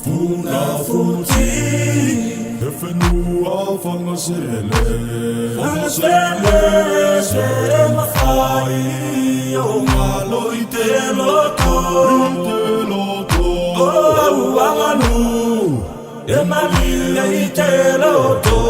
Funa futi Efenua fangasele Se mafai O malo iteloto O amanu Emalia iteloto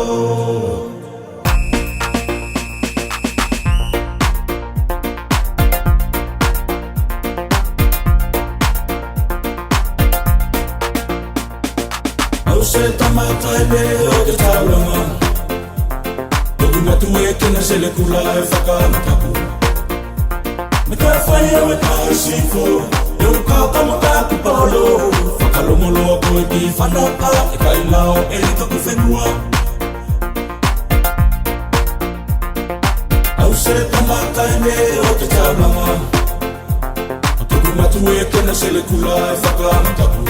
Se tamata ebe o ke taulanga Toku matu e kena se le kula e whakamataku Me ka whaia we kai sifo E u kau kamataku polo Whakalomolo a koe ki whanaka E kai lao e li taku whenua Au se tamata ebe o ke taulanga Toku matu e kena se le kula e whakamataku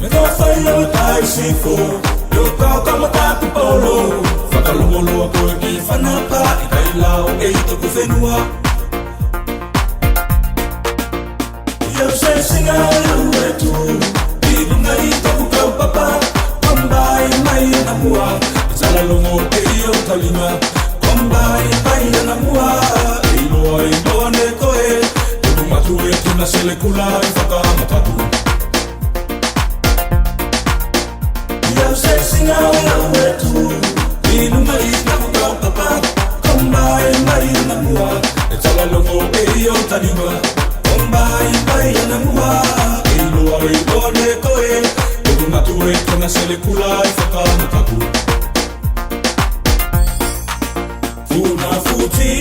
Me ka whaia we kai sifo E u kau kamataku polo Whakalomolo a koe ki whanaka E kai lao e li taku whenua Iau se singa e au e tu Ibunga i taku kau papa Kombai mai na mua E tala longo e iau talima Kombai mai na mua E iloa e loa ne koe E kumatu e kina sele kula e whakamataku Iau se singa e au e tu Ibunga i taku kau papa Kombai mai na mua E tala longo e iau talima Kombai mai na mua E iloa e loa ne koe E kumatu e kina sele kula e whakamataku Funa futi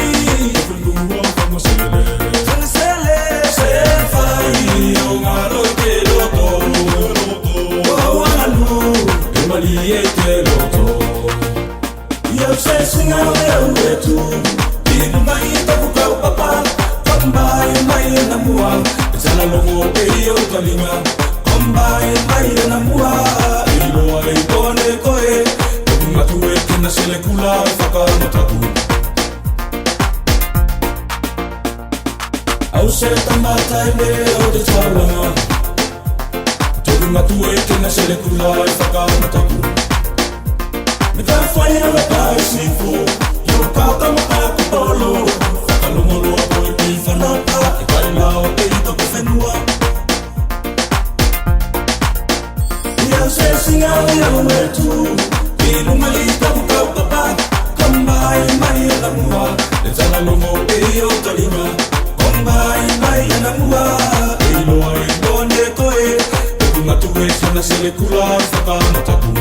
Whenua whangasele Whangasele Se whai o ngā roi te loto O anganu E mali e te loto Iau se singa e au e tu Inu mai taku kau papa Kombai mai na mua E tala longo e iau talinga Kombai mai na mua E iloa e toa ne koe E kumatu e kina sele kula e whakamataku Au se tamata e me o te taulanga Toku matu e kina sele kula e whakamataku Me ka whaia me kai sifo Iau kau kamataku polo Whakalomolo a koe ki whanaka E kai lao e i taku whenua Iau se singa e au e tu Inu mai taku kau papa Kombai mai na mua E tala longo e iau talinga Kombai mai na mua E iloa e loa ne koe E kumatu e kina sele kula e whakamataku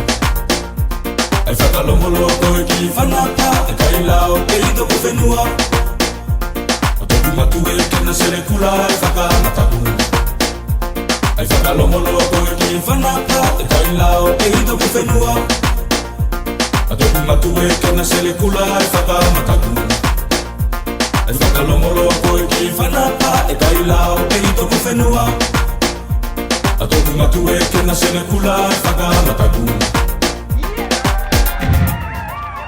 Ai whakalomolo a koe ki whanaka E kai lao e i taku whenua O toku matu e kina sele kula e whakamataku Ai whakalomolo a koe ki whanaka E kai lao e i taku whenua O toku matu e kina sele kula e whakamataku Ai whakalomolo a koe ki whanaka E kai lao e i taku whenua A toku matu e kina sele kula e whakamataku